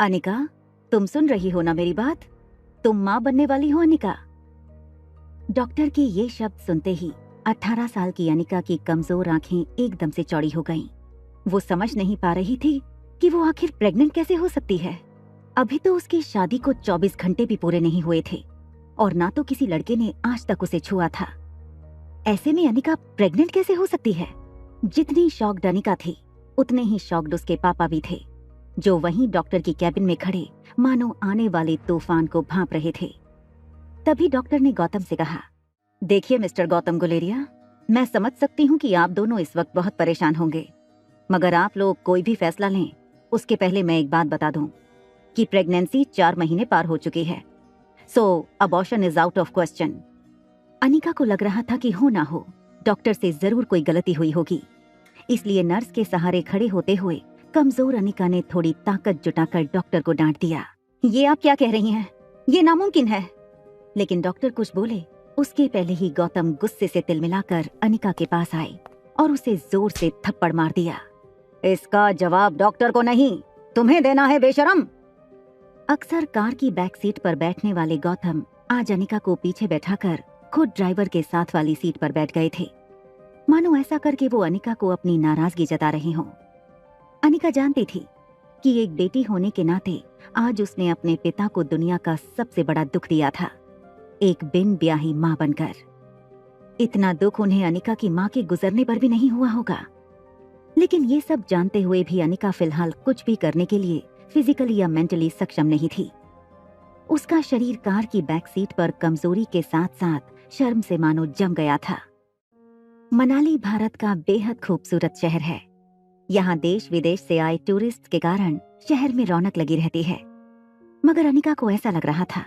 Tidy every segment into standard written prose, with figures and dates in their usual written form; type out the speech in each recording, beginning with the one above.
अनिका, तुम सुन रही हो ना मेरी बात? तुम माँ बनने वाली हो अनिका। डॉक्टर के ये शब्द सुनते ही 18 साल की अनिका की कमजोर आंखें एकदम से चौड़ी हो गईं। वो समझ नहीं पा रही थी कि वो आखिर प्रेग्नेंट कैसे हो सकती है। अभी तो उसकी शादी को 24 घंटे भी पूरे नहीं हुए थे और ना तो किसी लड़के ने आज तक उसे छुआ था। ऐसे में अनिका प्रेग्नेंट कैसे हो सकती है? जितनी शॉक्ड अनिका थी, उतने ही शॉक्ड उसके पापा भी थे, जो वहीं डॉक्टर की कैबिन में खड़े मानो आने वाले तूफान को भांप रहे थे। तभी डॉक्टर ने गौतम से कहा, देखिए मिस्टर गौतम गुलेरिया, मैं समझ सकती हूँ कि आप दोनों इस वक्त बहुत परेशान होंगे, मगर आप लोग कोई भी फैसला लें उसके पहले मैं एक बात बता दूं कि प्रेगनेंसी 4 महीने पार हो चुकी है। So abortion is out of question. Anika को लग रहा था कि हो ना हो डॉक्टर से जरूर कोई गलती हुई होगी, इसलिए नर्स के सहारे खड़े होते हुए कमजोर अनिका ने थोड़ी ताकत जुटाकर डॉक्टर को डांट दिया। ये आप क्या कह रही हैं? ये नामुमकिन है। लेकिन डॉक्टर कुछ बोले उसके पहले ही गौतम गुस्से से तिलमिलाकर अनिका के पास आए और उसे जोर से थप्पड़ मार दिया। इसका जवाब डॉक्टर को नहीं, तुम्हें देना है बेशरम। अक्सर कार की बैक सीट पर बैठने वाले गौतम आज अनिका को पीछे बैठाकर खुद ड्राइवर के साथ वाली सीट पर बैठ गए थे, मानो ऐसा करके वो अनिका को अपनी नाराजगी जता रहे हों। अनिका जानती थी कि एक बेटी होने के नाते आज उसने अपने पिता को दुनिया का सबसे बड़ा दुख दिया था, एक बिन ब्याही माँ बनकर। इतना दुख उन्हें अनिका की माँ के गुजरने पर भी नहीं हुआ होगा। लेकिन ये सब जानते हुए भी अनिका फिलहाल कुछ भी करने के लिए फिजिकली या मेंटली सक्षम नहीं थी। उसका शरीर कार की बैक सीट पर कमजोरी के साथ साथ शर्म से मानो जम गया था। मनाली भारत का बेहद खूबसूरत शहर है। यहाँ देश विदेश से आए टूरिस्ट के कारण शहर में रौनक लगी रहती है, मगर अनिका को ऐसा लग रहा था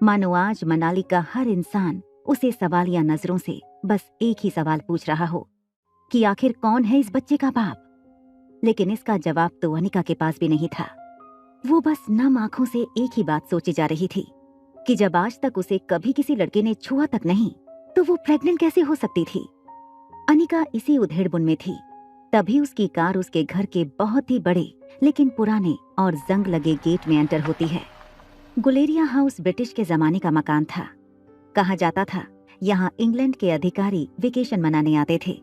मानो आज मनाली का हर इंसान उसे सवालिया नजरों से बस एक ही सवाल पूछ रहा हो कि आखिर कौन है इस बच्चे का बाप। लेकिन इसका जवाब तो अनिका के पास भी नहीं था। वो बस नम आंखों से एक ही बात सोची जा रही थी कि जब आज तक उसे कभी किसी लड़के ने छुआ तक नहीं, तो वो प्रेग्नेंट कैसे हो सकती थी। अनिका इसी उधेड़बुन में थी, तभी उसकी कार उसके घर के बहुत ही बड़े लेकिन पुराने और जंग लगे गेट में एंटर होती है। गुलेरिया हाउस ब्रिटिश के जमाने का मकान था। कहा जाता था यहाँ इंग्लैंड के अधिकारी वेकेशन मनाने आते थे।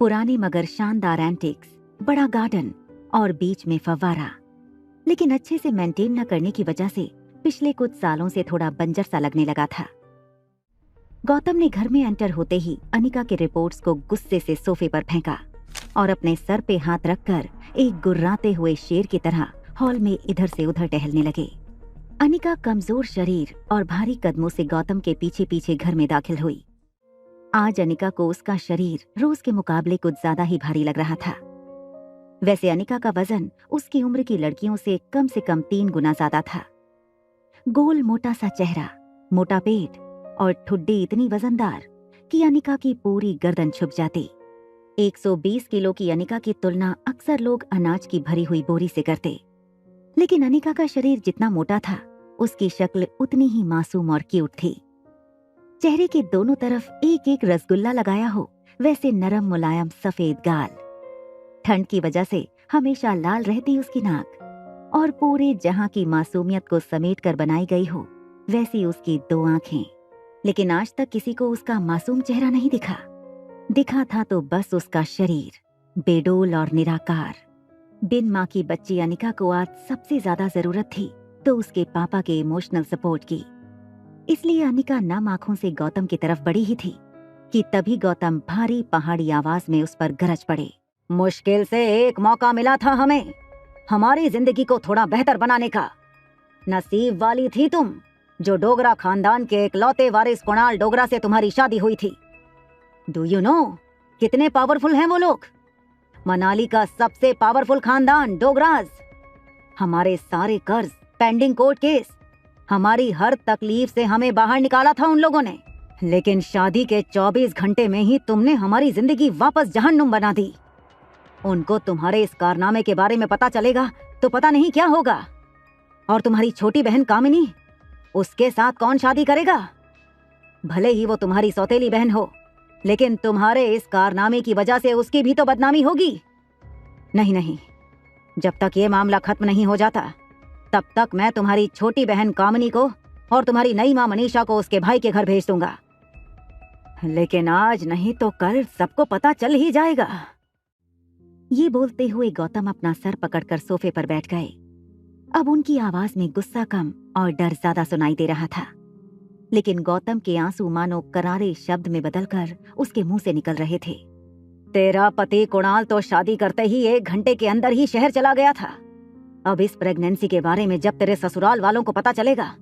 पुराने मगर शानदार एंटिक्स, बड़ा गार्डन और बीच में फव्वारा, लेकिन अच्छे से मेंटेन न करने की वजह से पिछले कुछ सालों से थोड़ा बंजर सा लगने लगा था। गौतम ने घर में एंटर होते ही अनिका के रिपोर्ट्स को गुस्से से सोफे पर फेंका और अपने सर पे हाथ रखकर एक गुर्राते हुए शेर की तरह हॉल में इधर से उधर टहलने लगे। अनिका कमजोर शरीर और भारी कदमों से गौतम के पीछे पीछे घर में दाखिल हुई। आज अनिका को उसका शरीर रोज के मुकाबले कुछ ज्यादा ही भारी लग रहा था। वैसे अनिका का वजन उसकी उम्र की लड़कियों से कम 3 गुना ज्यादा था। गोल मोटा सा चेहरा, मोटा पेट और ठुड्डी इतनी वजनदार कि अनिका की पूरी गर्दन छुप जाती। 120 किलो की अनिका की तुलना अक्सर लोग अनाज की भरी हुई बोरी से करते, लेकिन अनिका का शरीर जितना मोटा था, उसकी शक्ल उतनी ही मासूम और क्यूट थी। चेहरे के दोनों तरफ एक एक रसगुल्ला लगाया हो वैसे नरम मुलायम सफेद गाल, ठंड की वजह से हमेशा लाल रहती उसकी नाक और पूरे जहां की मासूमियत को समेट कर बनाई गई हो वैसी उसकी 2 आंखें। लेकिन आज तक किसी को उसका मासूम चेहरा नहीं दिखा था तो बस उसका शरीर, बेडोल और निराकार। बिन माँ की बच्ची अनिका को आज सबसे ज्यादा जरूरत थी तो उसके पापा के इमोशनल सपोर्ट की। इसलिए अनिका नम आंखों से गौतम की तरफ बढ़ी ही थी कि तभी गौतम भारी पहाड़ी आवाज में उस पर गरज पड़े। मुश्किल से एक मौका मिला था हमें हमारी जिंदगी को थोड़ा बेहतर बनाने का। नसीब वाली थी तुम जो डोगरा खानदान के इकलौते वारिस कुणाल डोगरा से तुम्हारी शादी हुई थी। डू यू नो कितने पावरफुल हैं वो लोग? मनाली का सबसे पावरफुल खानदान डोगराज। हमारे सारे कर्ज, पेंडिंग कोर्ट केस, हमारी हर तकलीफ से हमें बाहर निकाला था उन लोगों ने, लेकिन शादी के 24 घंटे में ही तुमने हमारी जिंदगी वापस जहन्नुम बना दी। उनको तुम्हारे इस कारनामे के बारे में पता चलेगा तो पता नहीं क्या होगा। और तुम्हारी छोटी बहन कामिनी, उसके साथ कौन शादी करेगा? भले ही वो तुम्हारी सौतेली बहन हो, लेकिन तुम्हारे इस कारनामे की वजह से उसकी भी तो बदनामी होगी। नहीं, जब तक ये मामला खत्म नहीं हो जाता तब तक मैं तुम्हारी छोटी बहन कामिनी को और तुम्हारी नई माँ मनीषा को उसके भाई के घर भेज दूंगा। लेकिन आज नहीं तो कल सबको पता चल ही जाएगा। ये बोलते हुए गौतम अपना सर पकड़कर सोफे पर बैठ गए। अब उनकी आवाज में गुस्सा कम और डर ज्यादा सुनाई दे रहा था, लेकिन गौतम के आंसू मानो करारे शब्द में बदलकर उसके मुंह से निकल रहे थे। तेरा पति कुणाल तो शादी करते ही 1 घंटे के अंदर ही शहर चला गया था। अब इस प्रेगनेंसी के बारे में जब तेरे ससुराल वालों को पता चलेगा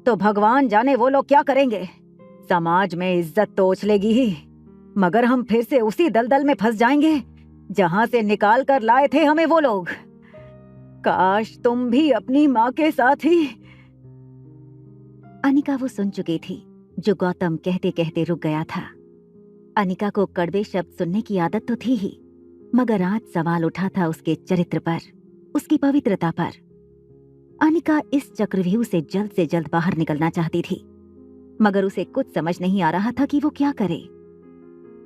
तो भगवान जाने वो लोग क्या करेंगे। समाज में इज्जत तो उछलेगी ही, मगर हम फिर से उसी दलदल में फंस जाएंगे जहां से निकाल कर लाए थे हमें वो लोग। काश तुम भी अपनी माँ के साथ ही। अनिका वो सुन चुकी थी जो गौतम कहते कहते रुक गया था। अनिका को कड़वे शब्द सुनने की आदत तो थी ही, मगर आज सवाल उठा था उसके चरित्र पर, उसकी पवित्रता पर। अनिका इस चक्रव्यूह से जल्द बाहर निकलना चाहती थी, मगर उसे कुछ समझ नहीं आ रहा था कि वो क्या करे।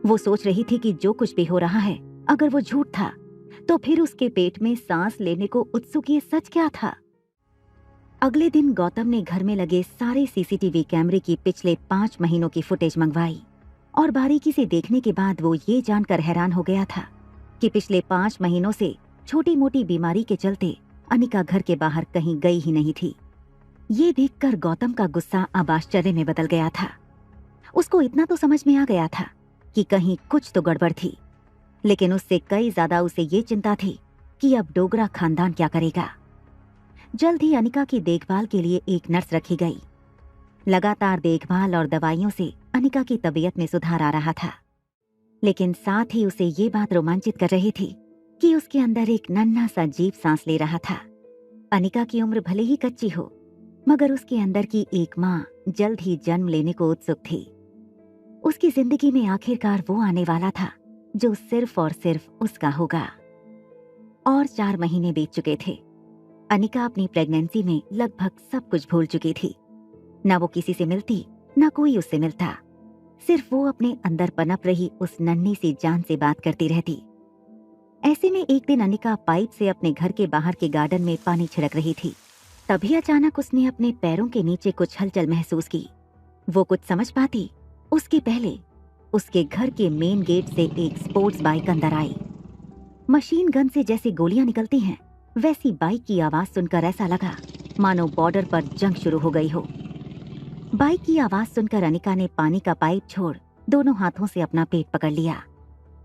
वो सोच रही थी कि जो कुछ भी हो रहा है अगर वो झूठ था तो फिर उसके पेट में सांस लेने को उत्सुक ये सच क्या था। अगले दिन गौतम ने घर में लगे सारे सीसीटीवी कैमरे की पिछले 5 महीनों की फुटेज मंगवाई और बारीकी से देखने के बाद वो ये जानकर हैरान हो गया था कि पिछले 5 महीनों से छोटी मोटी बीमारी के चलते अनिका घर के बाहर कहीं गई ही नहीं थी। ये देखकर गौतम का गुस्सा अब आश्चर्य में बदल गया था। उसको इतना तो समझ में आ गया था कि कहीं कुछ तो गड़बड़ थी, लेकिन उससे कई ज्यादा उसे ये चिंता थी कि अब डोगरा खानदान क्या करेगा। जल्द ही अनिका की देखभाल के लिए एक नर्स रखी गई। लगातार देखभाल और दवाइयों से अनिका की तबीयत में सुधार आ रहा था, लेकिन साथ ही उसे ये बात रोमांचित कर रही थी कि उसके अंदर एक नन्हा सा जीव सांस ले रहा था। अनिका की उम्र भले ही कच्ची हो, मगर उसके अंदर की एक माँ जल्द ही जन्म लेने को उत्सुक थी। उसकी जिंदगी में आखिरकार वो आने वाला था जो सिर्फ और सिर्फ उसका होगा। और 4 महीने बीत चुके थे। अनिका अपनी प्रेगनेंसी में लगभग सब कुछ भूल चुकी थी। न वो किसी से मिलती, न कोई उससे मिलता। सिर्फ वो अपने अंदर पनप रही उस नन्ही सी जान से बात करती रहती। ऐसे में एक दिन अनिका पाइप से अपने घर के बाहर के गार्डन में पानी छिड़क रही थी। तभी अचानक उसने अपने पैरों के नीचे कुछ हलचल महसूस की। वो कुछ समझ पाती उसके पहले उसके घर के मेन गेट से एक स्पोर्ट्स बाइक अंदर आई। मशीन गन से जैसे गोलियां निकलती हैं, वैसी बाइक की आवाज सुनकर ऐसा लगा मानो बॉर्डर पर जंग शुरू हो गई हो। बाइक की आवाज सुनकर अनिका ने पानी का पाइप छोड़ दोनों हाथों से अपना पेट पकड़ लिया,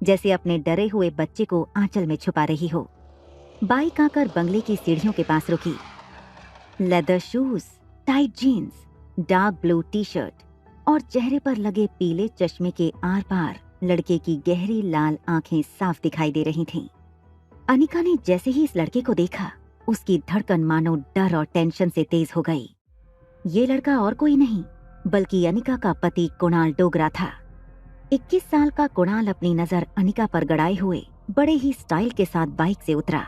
जैसे अपने डरे हुए बच्चे को आंचल में छुपा रही हो। बाइक आकर बंगले की सीढ़ियों के पास रुकी। Leather shoes, tight jeans, dark blue T shirt और चेहरे पर लगे पीले चश्मे के आर पार लड़के की गहरी लाल आंखें साफ दिखाई दे रही थीं। अनिका ने जैसे ही इस लड़के को देखा, उसकी धड़कन मानो डर और टेंशन से तेज हो गई। ये लड़का और कोई नहीं बल्कि अनिका का पति कुणाल डोगरा था। 21 साल का कुणाल अपनी नजर अनिका पर गड़ाए हुए बड़े ही स्टाइल के साथ बाइक से उतरा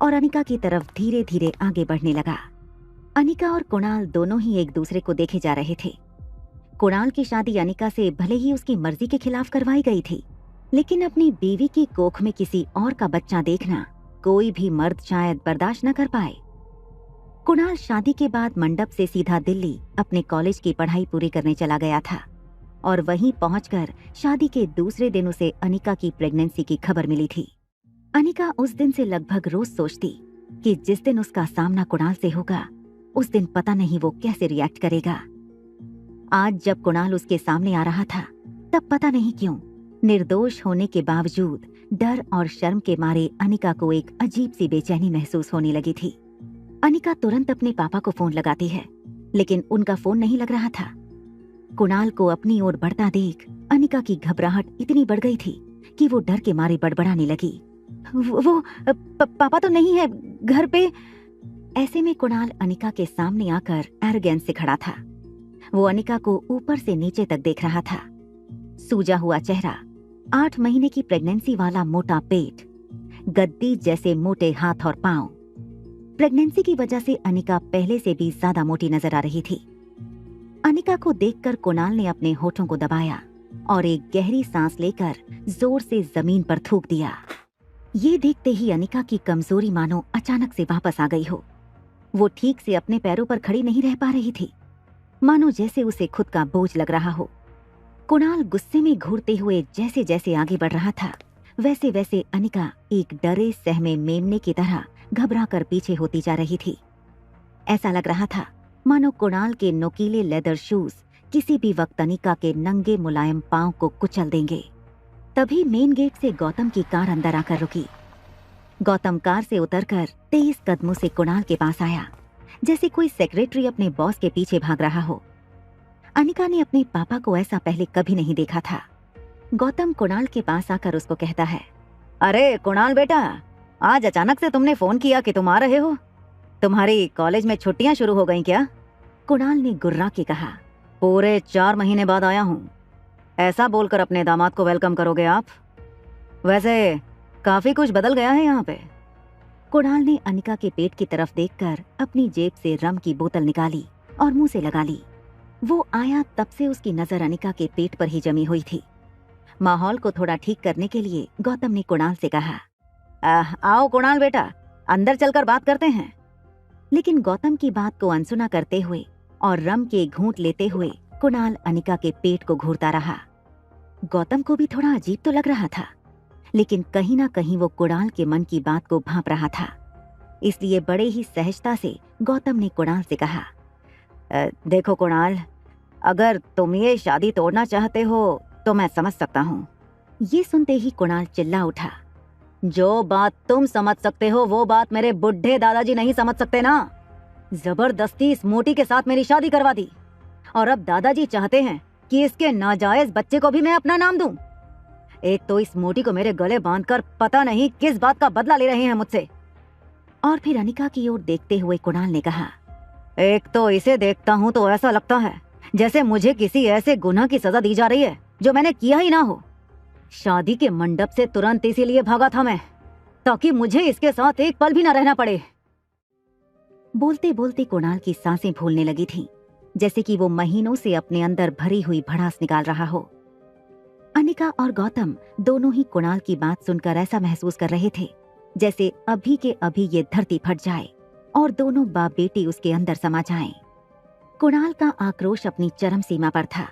और अनिका की तरफ धीरे धीरे आगे बढ़ने लगा। अनिका और कुणाल दोनों ही एक दूसरे को देखे जा रहे थे। कुणाल की शादी अनिका से भले ही उसकी मर्जी के खिलाफ करवाई गई थी, लेकिन अपनी बीवी की कोख में किसी और का बच्चा देखना कोई भी मर्द शायद बर्दाश्त न कर पाए। कुणाल शादी के बाद मंडप से सीधा दिल्ली अपने कॉलेज की पढ़ाई पूरी करने चला गया था और वहीं पहुंचकर शादी के दूसरे दिन उसे अनिका की प्रेगनेंसी की खबर मिली थी। अनिका उस दिन से लगभग रोज सोचती कि जिस दिन उसका सामना कुणाल से होगा, उस दिन पता नहीं वो कैसे रिएक्ट करेगा। आज जब कुणाल उसके सामने आ रहा था, तब पता नहीं क्यों निर्दोष होने के बावजूद डर और शर्म के मारे अनिका को एक अजीब सी बेचैनी महसूस होने लगी थी। अनिका तुरंत अपने पापा को फोन लगाती है, लेकिन उनका फोन नहीं लग रहा था। कुणाल को अपनी ओर बढ़ता देख अनिका की घबराहट इतनी बढ़ गई थी कि वो डर के मारे बड़बड़ाने लगी। वो पापा तो नहीं है घर पे। ऐसे में कुणाल अनिका के सामने आकर एरोगेंस से खड़ा था। वो अनिका को ऊपर से नीचे तक देख रहा था। सूजा हुआ चेहरा, 8 महीने की प्रेगनेंसी वाला मोटा पेट, गद्दी जैसे मोटे हाथ और पांव। प्रेगनेंसी की वजह से अनिका पहले से भी ज्यादा मोटी नजर आ रही थी। अनिका को देखकर कुणाल ने अपने होठों को दबाया और एक गहरी सांस लेकर जोर से जमीन पर थूक दिया। ये देखते ही अनिका की कमजोरी मानो अचानक से वापस आ गई हो। वो ठीक से अपने पैरों पर खड़ी नहीं रह पा रही थी, मानो जैसे उसे खुद का बोझ लग रहा हो। कुणाल गुस्से में घूरते हुए जैसे जैसे आगे बढ़ रहा था, वैसे वैसे अनिका एक डरे सहमे मेमने की तरह घबरा कर पीछे होती जा रही थी। ऐसा लग रहा था मानो कुणाल के नुकीले लेदर शूज किसी भी वक्त अनिका के नंगे मुलायम पांव को कुचल देंगे। तभी मेन गेट से गौतम की कार अंदर आकर रुकी। गौतम कार से उतरकर तेज कदमों से कुणाल के पास आया, जैसे कोई सेक्रेटरी अपने बॉस के पीछे भाग रहा हो। अनिका ने अपने पापा को ऐसा पहले कभी नहीं देखा था। गौतम कुणाल के पास आकर उसको कहता है, अरे कुणाल बेटा, आज अचानक से तुमने फोन किया कि तुम आ रहे हो। तुम्हारी कॉलेज में छुट्टियां शुरू हो गई क्या? कुणाल ने गुर्रा के कहा, पूरे 4 महीने बाद आया हूँ। ऐसा बोलकर अपने दामाद को वेलकम करोगे आप? वैसे काफी कुछ बदल गया है यहाँ पे। कुणाल ने अनिका के पेट की तरफ देखकर अपनी जेब से रम की बोतल निकाली और मुंह से लगा ली। वो आया तब से उसकी नजर अनिका के पेट पर ही जमी हुई थी। माहौल को थोड़ा ठीक करने के लिए गौतम ने कुणाल से कहा, आओ कुणाल बेटा, अंदर चलकर बात करते हैं। लेकिन गौतम की बात को अनसुना करते हुए और रम के घूंट लेते हुए कुणाल अनिका के पेट को घूरता रहा। गौतम को भी थोड़ा अजीब तो लग रहा था, लेकिन कहीं ना कहीं वो कुणाल के मन की बात को भांप रहा था। इसलिए बड़े ही सहजता से गौतम ने कुणाल से कहा, देखो कुणाल, अगर तुम ये शादी तोड़ना चाहते हो तो मैं समझ सकता हूँ। ये सुनते ही कुणाल चिल्ला उठा, जो बात तुम समझ सकते हो वो बात मेरे बुढ़े दादाजी नहीं समझ सकते ना। जबरदस्ती इस मोटी के साथ मेरी शादी करवा दी, और अब दादाजी चाहते हैं कि इसके नाजायज बच्चे को भी मैं अपना नाम दूं। एक तो इस मोटी को मेरे गले बांधकर पता नहीं किस बात का बदला ले रहे हैं मुझसे। और फिर अनिका की ओर देखते हुए कुणाल ने कहा, एक तो इसे देखता हूँ तो ऐसा लगता है जैसे मुझे किसी ऐसे गुनाह की सजा दी जा रही है जो मैंने किया ही ना हो। शादी के मंडप से तुरंत इसीलिए भागा था मैं, ताकि मुझे इसके साथ एक पल भी न रहना पड़े। बोलते बोलते कुणाल की सांसें फूलने लगी थीं, जैसे कि वो महीनों से अपने अंदर भरी हुई भड़ास निकाल रहा हो। अनिका और गौतम दोनों ही कुणाल की बात सुनकर ऐसा महसूस कर रहे थे जैसे अभी के अभी ये धरती फट जाए और दोनों बाप बेटी उसके अंदर समा जाएं। कुणाल का आक्रोश अपनी चरम सीमा पर था।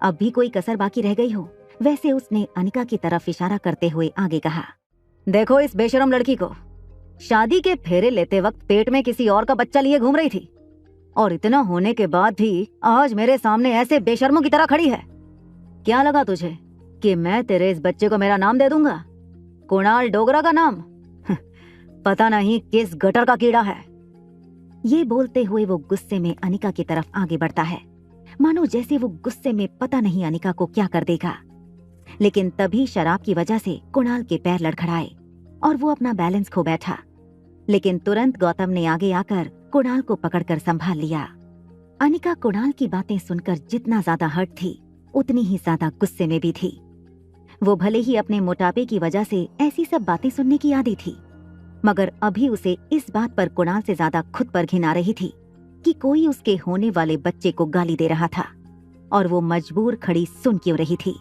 अब भी कोई कसर बाकी रह गई हो, वैसे उसने अनिका की तरफ इशारा करते हुए आगे कहा, देखो इस बेशरम लड़की को, शादी के फेरे लेते वक्त पेट में किसी और का बच्चा लिए घूम रही थी, और इतना होने के बाद भी आज मेरे सामने ऐसे बेशर्मों की तरह खड़ी है। क्या लगा तुझे कि मैं तेरे इस बच्चे को मेरा नाम दे दूंगा? कुणाल डोगरा का नाम? पता नहीं किस गटर का कीड़ा है। ये बोलते हुए वो गुस्से में अनिका की तरफ आगे बढ़ता है, मानो जैसे वो गुस्से में पता नहीं अनिका को क्या कर देगा। लेकिन तभी शराब की वजह से कुणाल के पैर लड़खड़ाए और वो अपना बैलेंस खो बैठा। लेकिन तुरंत गौतम ने आगे आकर कुणाल को पकड़कर संभाल लिया। अनिका कुणाल की बातें सुनकर जितना ज्यादा हर्ट थी, उतनी ही ज्यादा गुस्से में भी थी। वो भले ही अपने मोटापे की वजह से ऐसी सब बातें सुनने की आदी थी, मगर अभी उसे इस बात पर कुणाल से ज्यादा खुद पर घिन आ रही थी कि कोई उसके होने वाले बच्चे को गाली दे रहा था और वो मजबूर खड़ी सुन क्यों रही थी।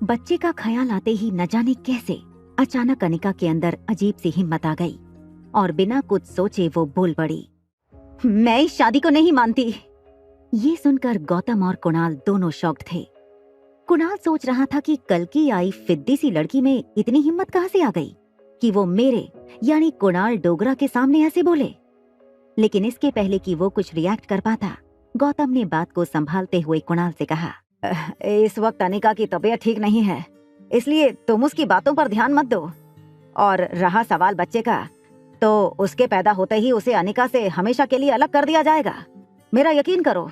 बच्चे का ख्याल आते ही न जाने कैसे अचानक अनिका के अंदर अजीब सी हिम्मत आ गई और बिना कुछ सोचे वो बोल पड़ी, मैं इस शादी को नहीं मानती। ये सुनकर गौतम और कुणाल दोनों शॉक्ड थे। कुणाल सोच रहा था कि कल की आई फिद्दी सी लड़की में इतनी हिम्मत कहाँ से आ गई कि वो मेरे यानी कुणाल डोगरा के सामने ऐसे बोले। लेकिन इसके पहले कि वो कुछ रिएक्ट कर पाता, गौतम ने बात को संभालते हुए कुणाल से कहा, इस वक्त अनिका की तबीयत ठीक नहीं है, इसलिए तुम उसकी बातों पर ध्यान मत दो। और रहा सवाल बच्चे का, तो उसके पैदा होते ही उसे अनिका से हमेशा के लिए अलग कर दिया जाएगा, मेरा यकीन करो।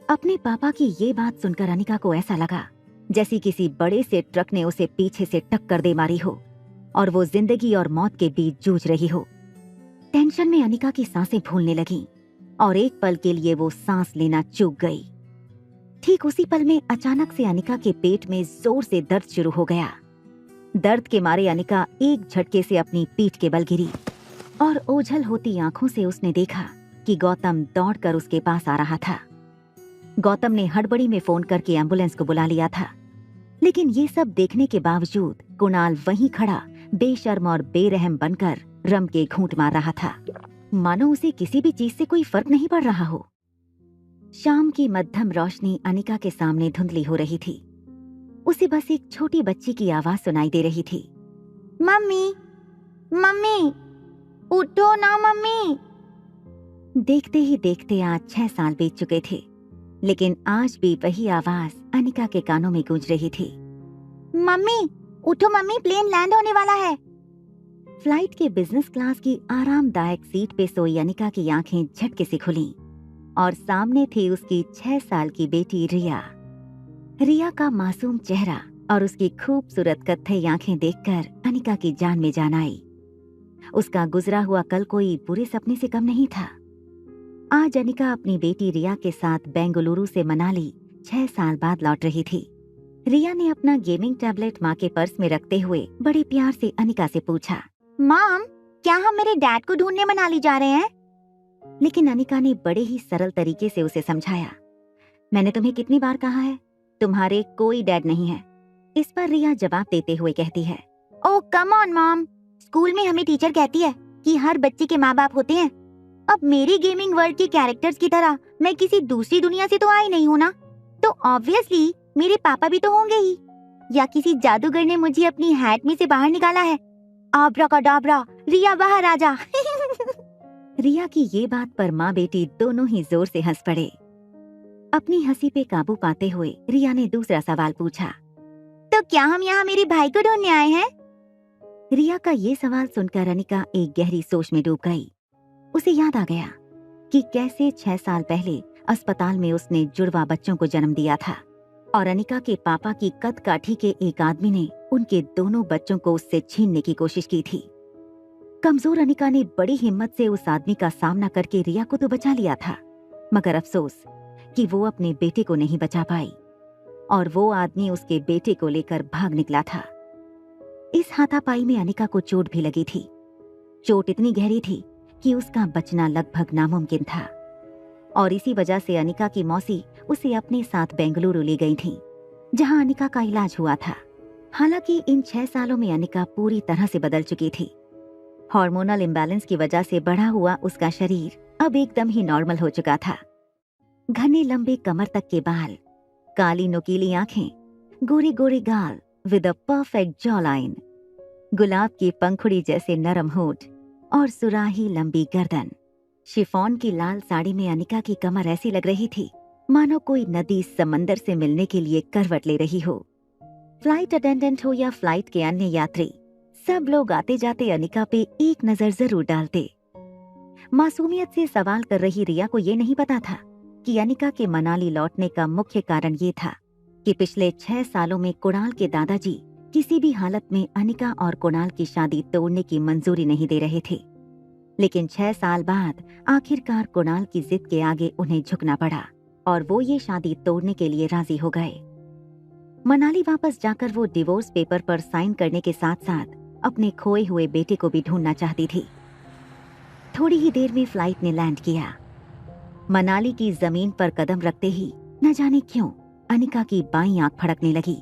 अपने पापा की ये बात सुनकर अनिका को ऐसा लगा जैसे किसी बड़े से ट्रक ने उसे पीछे से टक्कर दे मारी हो और वो जिंदगी और मौत के बीच जूझ रही हो। टेंशन में अनिका की सांसें फूलने लगीं और एक पल के लिए वो सांस लेना चूक गई। ठीक उसी पल में अचानक से अनिका के पेट में जोर से दर्द शुरू हो गया। दर्द के मारे अनिका एक झटके से अपनी पीठ के बल गिरी और ओझल होती आंखों से उसने देखा कि गौतम दौड़कर उसके पास आ रहा था। गौतम ने हड़बड़ी में फोन करके एम्बुलेंस को बुला लिया था, लेकिन ये सब देखने के बावजूद कुणाल वहीं खड़ा बेशर्म और बेरहम बनकर रम के घूंट मार रहा था। मानो उसे किसी भी चीज से कोई फर्क नहीं पड़ रहा हो। शाम की मध्यम रोशनी अनिका के सामने धुंधली हो रही थी। उसे बस एक छोटी बच्ची की आवाज सुनाई दे रही थी। मम्मी, मम्मी, उठो ना मम्मी। देखते ही देखते आज 6 साल बीत चुके थे, लेकिन आज भी वही आवाज अनिका के कानों में गूंज रही थी। मम्मी, उठो मम्मी, प्लेन लैंड होने वाला है। फ्लाइट के बिजनेस क्लास की आरामदायक सीट पे सोई अनिका की आंखें झटके से खुलीं और सामने थी उसकी 6 साल की बेटी रिया। रिया का मासूम चेहरा और उसकी खूबसूरत कत्थई आंखें देखकर अनिका की जान में जान आई। उसका गुजरा हुआ कल कोई बुरे सपने से कम नहीं था। आज अनिका अपनी बेटी रिया के साथ बेंगलुरु से मनाली 6 साल बाद लौट रही थी। रिया ने अपना गेमिंग टैबलेट माँ के पर्स में रखते हुए बड़े प्यार से अनिका से पूछा, मॉम, क्या हम मेरे डैड को ढूंढने मनाली जा रहे हैं? लेकिन अनिका ने बड़े ही सरल तरीके से उसे समझाया, मैंने तुम्हें कितनी बार कहा है, तुम्हारे कोई डैड नहीं है। इस पर रिया जवाब देते हुए कहती है, ओह कम ऑन मॉम, स्कूल में हमें टीचर कहती है कि हर बच्चे के माँ बाप होते हैं। अब मेरी गेमिंग वर्ल्ड के कैरेक्टर्स की तरह मैं किसी दूसरी दुनिया से तो आई नहीं हूँ ना, तो ऑब्वियसली मेरे पापा भी तो होंगे ही, या किसी जादूगर ने मुझे अपनी हैट में से बाहर निकाला है। आब्राकाडाब्रा, रिया बाहर आ जा। रिया की ये बात पर माँ बेटी दोनों ही जोर से हंस पड़े। अपनी हंसी पे काबू पाते हुए रिया ने दूसरा सवाल पूछा, तो क्या हम यहाँ मेरे भाई को ढूंढने आए हैं? रिया का ये सवाल सुनकर अनिका एक गहरी सोच में डूब गई। उसे याद आ गया कि कैसे 6 साल पहले अस्पताल में उसने जुड़वा बच्चों को जन्म दिया था और अनिका के पापा की कद काठी के एक आदमी ने उनके दोनों बच्चों को उससे छीनने की कोशिश की थी। कमजोर अनिका ने बड़ी हिम्मत से उस आदमी का सामना करके रिया को तो बचा लिया था, मगर अफसोस कि वो अपने बेटे को नहीं बचा पाई और वो आदमी उसके बेटे को लेकर भाग निकला था। इस हाथापाई में अनिका को चोट भी लगी थी। चोट इतनी गहरी थी कि उसका बचना लगभग नामुमकिन था और इसी वजह से अनिका की मौसी उसे अपने साथ बेंगलुरु ले गई थी, जहां अनिका का इलाज हुआ था। हालांकि इन 6 सालों में अनिका पूरी तरह से बदल चुकी थी। हार्मोनल इम्बैलेंस की वजह से बढ़ा हुआ उसका शरीर अब एकदम ही नॉर्मल हो चुका था। घने लंबे कमर तक के बाल, काली नुकीली आंखें, गोरे गोरे गाल with a perfect jaw line, गुलाब की पंखुड़ी जैसे नरम होठ और सुराही लंबी गर्दन। शिफॉन की लाल साड़ी में अनिका की कमर ऐसी लग रही थी मानो कोई नदी समंदर से मिलने के लिए करवट ले रही हो। फ्लाइट अटेंडेंट हो या फ्लाइट के अन्य यात्री, सब लोग आते जाते अनिका पे एक नजर जरूर डालते। मासूमियत से सवाल कर रही रिया को ये नहीं पता था कि अनिका के मनाली लौटने का मुख्य कारण ये था कि पिछले 6 सालों में कुणाल के दादाजी किसी भी हालत में अनिका और कुणाल की शादी तोड़ने की मंजूरी नहीं दे रहे थे। लेकिन 6 साल बाद आखिरकार कुणाल की जिद के आगे उन्हें झुकना पड़ा और वो ये शादी तोड़ने के लिए राजी हो गए। मनाली वापस जाकर वो डिवोर्स पेपर पर साइन करने के साथ साथ अपने खोए हुए बेटे को भी ढूंढना चाहती थी। थोड़ी ही देर में फ्लाइट ने लैंड किया। मनाली की जमीन पर कदम रखते ही न जाने क्यों अनिका की बाईं आंख फड़कने लगी।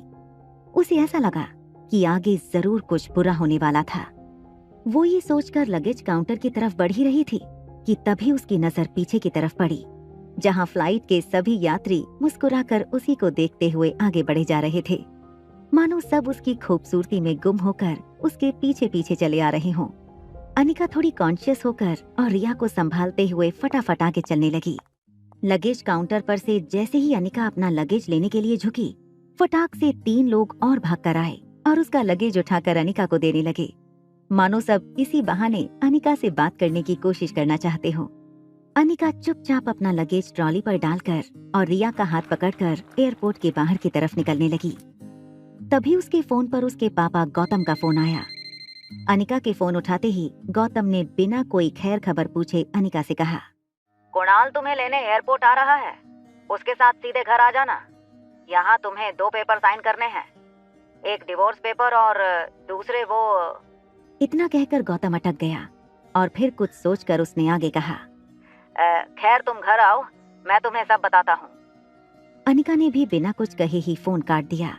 उसे ऐसा लगा कि आगे जरूर कुछ बुरा होने वाला था। वो ये सोचकर लगेज काउंटर की तरफ बढ़ ही रही थी कि तभी उसकी नजर पीछे की तरफ पड़ी, जहां फ्लाइट के सभी यात्री मुस्कुराकर उसी को देखते हुए आगे बढ़े जा रहे थे, मानो सब उसकी खूबसूरती में गुम होकर उसके पीछे पीछे चले आ रहे हों। अनिका थोड़ी कॉन्शियस होकर और रिया को संभालते हुए फटाफट आगे चलने लगी। लगेज काउंटर पर से जैसे ही अनिका अपना लगेज लेने के लिए झुकी, फटाक से 3 लोग और भागकर आए और उसका लगेज उठाकर अनिका को देने लगे, मानो सब इसी बहाने अनिका से बात करने की कोशिश करना चाहते हो। अनिका चुपचाप अपना लगेज ट्रॉली पर डालकर और रिया का हाथ पकड़कर एयरपोर्ट के बाहर की तरफ निकलने लगी। तभी उसके फोन पर उसके पापा गौतम का फोन आया। अनिका के फोन उठाते ही गौतम ने बिना कोई खैर खबर पूछे अनिका से कहा, कुणाल तुम्हें लेने एयरपोर्ट आ रहा है, उसके साथ सीधे घर आ जाना। यहाँ तुम्हें 2 पेपर साइन करने हैं, एक डिवोर्स पेपर और दूसरे वो। इतना कहकर गौतम अटक गया और फिर कुछ सोचकर उसने आगे कहा, खैर तुम घर आओ, मैं तुम्हें सब बताता हूँ। अनिका ने भी बिना कुछ कहे ही फोन काट दिया।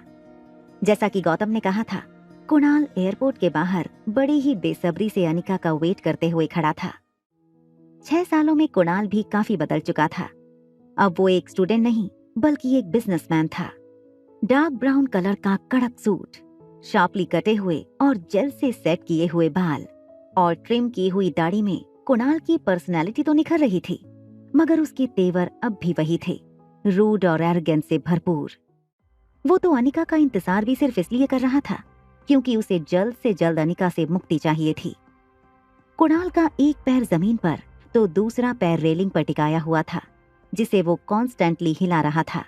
जैसा कि गौतम ने कहा था, कुणाल एयरपोर्ट के बाहर बड़ी ही बेसब्री से अनिका का वेट करते हुए खड़ा था। 6 सालों में कुणाल भी काफी बदल चुका था। अब वो एक स्टूडेंट नहीं बल्कि एक बिजनेसमैन था। डार्क ब्राउन कलर का कड़क सूट, शार्पली कटे हुए और जेल से सेट किए हुए बाल और ट्रिम की हुई दाढ़ी में कुणाल की पर्सनैलिटी तो निखर रही थी, मगर उसके तेवर अब भी वही थे, रूड और एरोगेंस से भरपूर। वो तो अनिका का इंतजार भी सिर्फ इसलिए कर रहा था क्योंकि उसे जल्द से जल्द अनिका से मुक्ति चाहिए थी। कुणाल का एक पैर जमीन पर तो दूसरा पैर रेलिंग पर टिकाया हुआ था, जिसे वो कॉन्स्टेंटली हिला रहा था।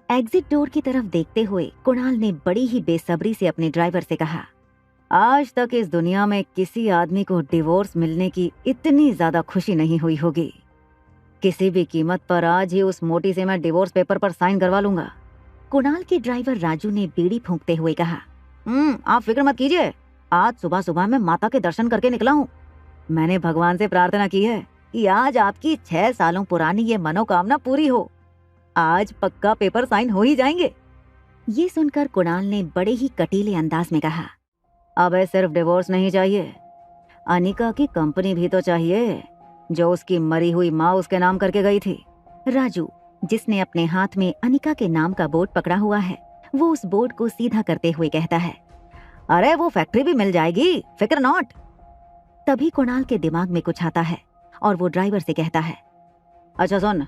एग्जिट डोर की तरफ देखते हुए कुणाल ने बड़ी ही बेसब्री से अपने ड्राइवर से कहा, आज तक इस दुनिया में किसी आदमी को डिवोर्स मिलने की इतनी ज्यादा खुशी नहीं हुई होगी। किसी भी कीमत पर आज ही उस मोटी से मैं डिवोर्स पेपर पर साइन करवा लूंगा। कुणाल के ड्राइवर राजू ने बीड़ी फूंकते हुए कहा, आप फिक्र मत कीजिए, आज सुबह सुबह मैं माता के दर्शन करके निकला हूँ। मैंने भगवान से प्रार्थना की है कि आज आपकी 6 सालों पुरानी ये मनोकामना पूरी हो। आज पक्का पेपर साइन हो ही जाएंगे। ये सुनकर कुणाल ने बड़े ही कटीले अंदाज में कहा, अबे सिर्फ डिवोर्स नहीं चाहिए, अनिका की कंपनी भी तो चाहिए जो उसकी मरी हुई माँ उसके नाम करके गई थी। राजू, जिसने अपने हाथ में अनिका के नाम का बोर्ड पकड़ा हुआ है, वो उस बोर्ड को सीधा करते हुए कहता है, अरे वो फैक्ट्री भी मिल जाएगी, फिक्र नॉट। तभी कुणाल के दिमाग में कुछ आता है और वो ड्राइवर से कहता है, अच्छा सुन,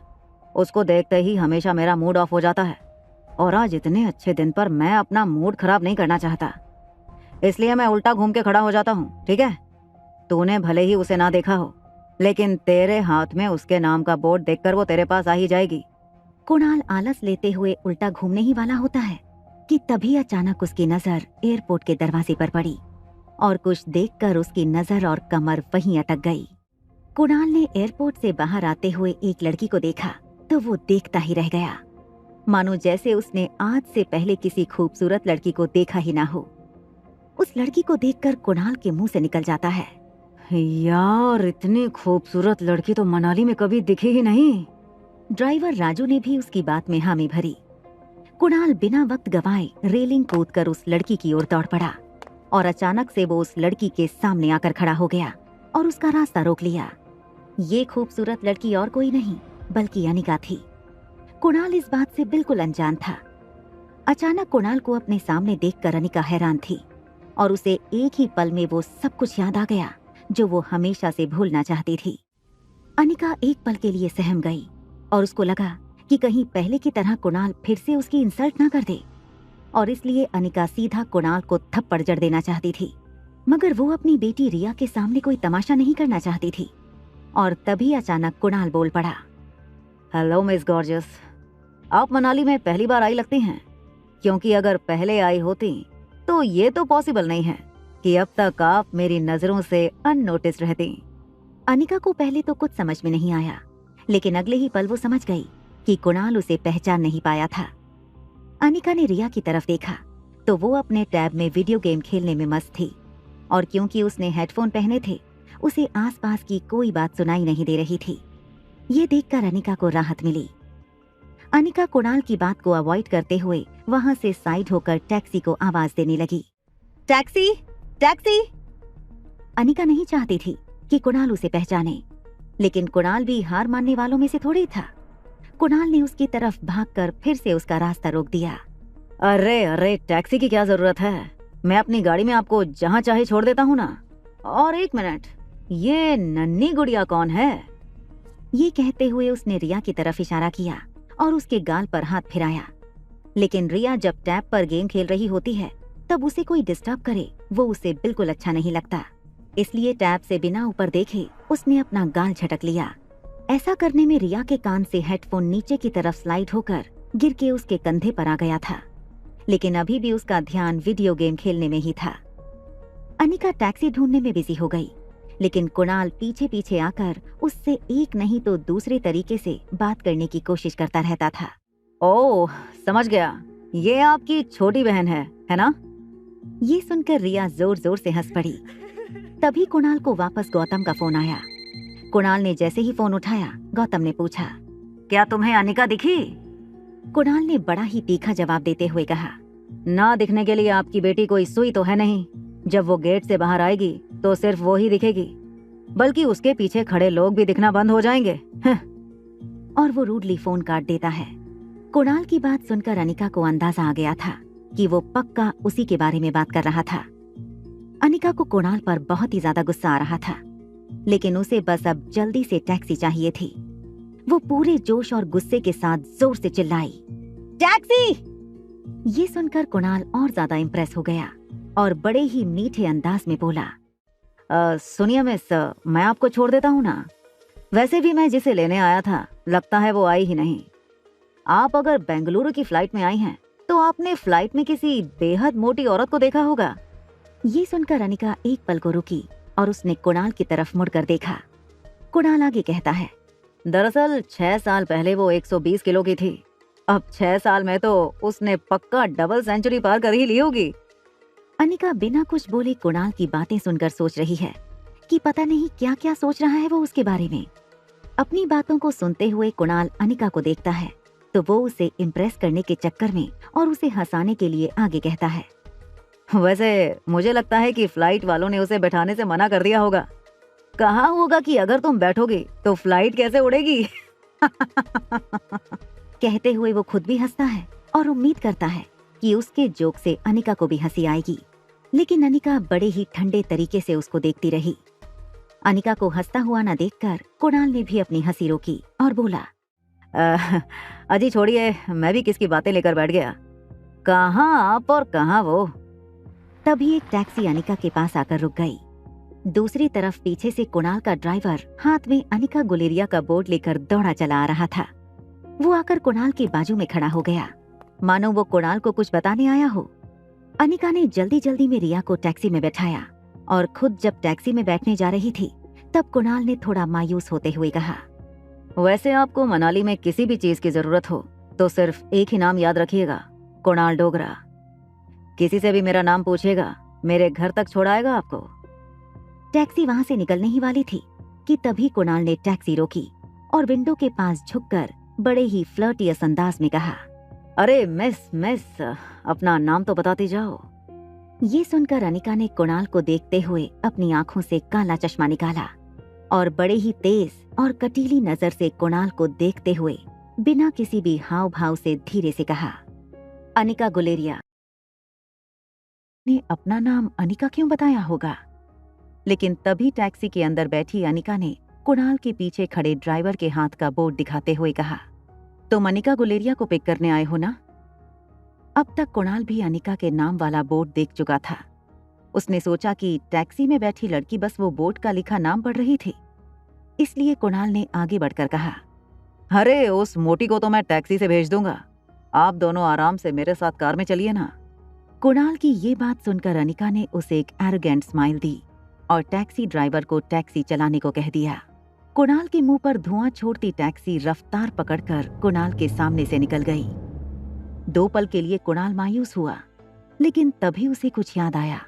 उसको देखते ही हमेशा मेरा मूड ऑफ हो जाता है और आज इतने अच्छे दिन पर मैं अपना मूड खराब नहीं करना चाहता, इसलिए मैं उल्टा घूम के खड़ा हो जाता हूँ, ठीक है? तूने भले ही उसे ना देखा हो, लेकिन तेरे हाथ में उसके नाम का बोर्ड देखकर वो तेरे पास आ ही जाएगी। कुणाल आलस लेते हुए उल्टा घूमने ही वाला होता है कि तभी अचानक उसकी नजर एयरपोर्ट के दरवाजे पर पड़ी और कुछ देखकर उसकी नजर और कमर वहीं अटक गई। कुणाल ने एयरपोर्ट से बाहर आते हुए एक लड़की को देखा तो वो देखता ही रह गया, मानो जैसे उसने आज से पहले किसी खूबसूरत लड़की को देखा ही ना हो। उस लड़की को देखकर कुणाल के मुंह से निकल जाता है, यार इतनी खूबसूरत लड़की तो मनाली में कभी दिखी ही नहीं। ड्राइवर राजू ने भी उसकी बात में हामी भरी। कुणाल बिना वक्त गवाए रेलिंग कूदकर उस लड़की की ओर दौड़ पड़ा और अचानक से वो उस लड़की के सामने आकर खड़ा हो गया और उसका रास्ता रोक लिया। ये खूबसूरत लड़की और कोई नहीं बल्कि अनिका थी। कुणाल इस बात से बिल्कुल अनजान था। अचानक कुणाल को अपने सामने देखकर अनिका हैरान थी और उसे एक ही पल में वो सब कुछ याद आ गया जो वो हमेशा से भूलना चाहती थी। अनिका एक पल के लिए सहम गई और उसको लगा कि कहीं पहले की तरह कुणाल फिर से उसकी इंसल्ट ना कर दे, और इसलिए अनिका सीधा कुणाल को थप्पड़ जड़ देना चाहती थी, मगर वो अपनी बेटी रिया के सामने कोई तमाशा नहीं करना चाहती थी। और तभी अचानक कुणाल बोल पड़ा, हेलो मिस गॉर्जियस, आप मनाली में पहली बार आई लगती हैं, क्योंकि अगर पहले आई होती तो ये तो पॉसिबल नहीं है कि अब तक आप मेरी नजरों से अननोटिस रहती। अनिका को पहले तो कुछ समझ में नहीं आया, लेकिन अगले ही पल वो समझ गई कि कुणाल उसे पहचान नहीं पाया था। अनिका ने रिया की तरफ देखा तो वो अपने टैब में वीडियो गेम खेलने में मस्त थी, और क्योंकि उसने हेडफोन पहने थे उसे आसपास की कोई बात सुनाई नहीं दे रही थी। ये देखकर अनिका को राहत मिली। अनिका कुणाल की बात को अवॉइड करते हुए वहां से साइड होकर टैक्सी को आवाज देने लगी, टैक्सी टैक्सी। अनिका नहीं चाहती थी कि कुणाल उसे पहचाने, लेकिन कुणाल भी हार मानने वालों में से थोड़ी था। कुणाल ने उसकी तरफ भागकर फिर से उसका रास्ता रोक दिया। अरे अरे, टैक्सी की क्या जरूरत है, मैं अपनी गाड़ी में आपको जहाँ चाहे छोड़ देता हूँ ना। और एक मिनट, ये नन्ही गुड़िया कौन है? ये कहते हुए उसने रिया की तरफ इशारा किया और उसके गाल पर हाथ फिराया। लेकिन रिया जब टैब पर गेम खेल रही होती है तब उसे कोई डिस्टर्ब करे वो उसे बिल्कुल अच्छा नहीं लगता, इसलिए टैब से बिना ऊपर देखे उसने अपना गाल झटक लिया। ऐसा करने में रिया के कान से हेडफोन नीचे की तरफ स्लाइड होकर गिर के उसके कंधे पर आ गया था, लेकिन अभी भी उसका ध्यान वीडियो गेम खेलने में ही था। अनिका टैक्सी ढूंढने में बिजी हो गई, लेकिन कुणाल पीछे पीछे आकर उससे एक नहीं तो दूसरे तरीके से बात करने की कोशिश करता रहता था। ओह, समझ गया, ये आपकी छोटी बहन है ना? ये सुनकर रिया जोर जोर से हंस पड़ी। तभी कुणाल को वापस गौतम का फोन आया। कुणाल ने जैसे ही फोन उठाया, गौतम ने पूछा, क्या तुम्हें अनिका दिखी? कुणाल ने बड़ा ही तीखा जवाब देते हुए कहा, ना दिखने के लिए आपकी बेटी कोई सुई तो है नहीं, जब वो गेट से बाहर आएगी तो सिर्फ वो ही दिखेगी। बल्कि उसके पीछे खड़े लोग भी दिखना बंद हो जाएंगे। और वो रूडली फोन काट देता है। कुणाल की बात सुनकर अनिका को अंदाजा आ गया था कि वो पक्का उसी के बारे में बात कर रहा था। अनिका को कुणाल पर बहुत ही ज्यादा गुस्सा आ रहा था, लेकिन उसे बस अब जल्दी से टैक्सी चाहिए थी। वो पूरे जोश और गुस्से के साथ जोर से चिल्लाई, टैक्सी! ये सुनकर कुणाल और ज्यादा इम्प्रेस हो गया और बड़े ही मीठे अंदाज में बोला, सुनिए मिस, मैं आपको छोड़ देता हूँ ना। वैसे भी मैं जिसे लेने आया था लगता है वो आई ही नहीं। आप अगर बेंगलुरु की फ्लाइट में आई हैं तो आपने फ्लाइट में किसी बेहद मोटी औरत को देखा होगा। ये सुनकर अनिका एक पल को रुकी और उसने कुणाल की तरफ मुड़कर देखा। कुणाल आगे कहता है, दरअसल 6 साल पहले वो 120 किलो की थी। अब 6 साल में तो उसने पक्का डबल सेंचुरी पार कर ही ली होगी। अनिका बिना कुछ बोले कुणाल की बातें सुनकर सोच रही है कि पता नहीं क्या क्या सोच रहा है वो उसके बारे में। अपनी बातों को सुनते हुए कुणाल अनिका को देखता है तो वो उसे इम्प्रेस करने के चक्कर में और उसे हंसाने के लिए आगे कहता है, वैसे मुझे लगता है कि फ्लाइट वालों ने उसे बैठाने से मना कर दिया होगा। कहा होगा कि अगर तुम बैठोगे तो फ्लाइट कैसे उड़ेगी। कहते हुए वो खुद भी हंसता है और उम्मीद करता है कि उसके जोक से अनिका को भी हंसी आएगी, लेकिन अनिका बड़े ही ठंडे तरीके से उसको देखती रही। अनिका को हंसता हुआ न देखकर कुणाल ने भी अपनी हंसी रोकी और बोला, अजी छोड़िए, मैं भी किसकी बातें लेकर बैठ गया। कहाँ आप और कहाँ वो। तभी एक टैक्सी अनिका के पास आकर रुक गई। दूसरी तरफ पीछे से कुणाल का ड्राइवर हाथ में अनिका गुलेरिया का बोर्ड लेकर दौड़ा चला आ रहा था। वो आकर कुणाल के बाजू में खड़ा हो गया, मानो वो कुणाल को कुछ बताने आया हो। अनिका ने जल्दी जल्दी में रिया को टैक्सी में बैठाया और खुद जब टैक्सी में बैठने जा रही थी तब कुणाल ने थोड़ा मायूस होते हुए कहा, वैसे आपको मनाली में किसी भी चीज की जरूरत हो तो सिर्फ एक ही नाम याद रखिएगा, कुणाल डोगरा। किसी से भी मेरा नाम पूछेगा, मेरे घर तक छोड़ाएगा आपको। टैक्सी वहां से निकलने ही वाली थी कि तभी कुणाल ने टैक्सी रोकी और विंडो के पास झुककर बड़े ही फ्लर्टियस अंदाज में कहा, अरे मिस, अपना नाम तो बताती जाओ। ये सुनकर अनिका ने कुणाल को देखते हुए अपनी आंखों से काला चश्मा निकाला और बड़े ही तेज और कटीली नजर से कुणाल को देखते हुए बिना किसी भी हाव भाव से धीरे से कहा, अनिका गुलेरिया। ने अपना नाम अनिका क्यों बताया होगा? लेकिन तभी टैक्सी के अंदर बैठी अनिका ने कुणाल के पीछे खड़े ड्राइवर के हाथ का बोर्ड दिखाते हुए कहा, तुम अनिका गुलेरिया को पिक करने आए हो ना? अब तक कुणाल भी अनिका के नाम वाला बोर्ड देख चुका था। उसने सोचा कि टैक्सी में बैठी लड़की बस वो बोर्ड का लिखा नाम पढ़ रही थी, इसलिए कुणाल ने आगे बढ़कर कहा, अरे उस मोटी को तो मैं टैक्सी से भेज दूंगा, आप दोनों आराम से मेरे साथ कार में चलिए ना। कुणाल की ये बात सुनकर अनिका ने उसे एक एरोगेंट स्माइल दी और टैक्सी ड्राइवर को टैक्सी चलाने को कह दिया। कुणाल के मुंह पर धुआं छोड़ती टैक्सी रफ्तार पकड़कर कुणाल के सामने से निकल गई। 2 पल के लिए कुणाल मायूस हुआ, लेकिन तभी उसे कुछ याद आया,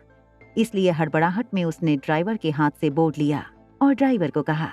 इसलिए हड़बड़ाहट में उसने ड्राइवर के हाथ से बोर्ड लिया और ड्राइवर को कहा,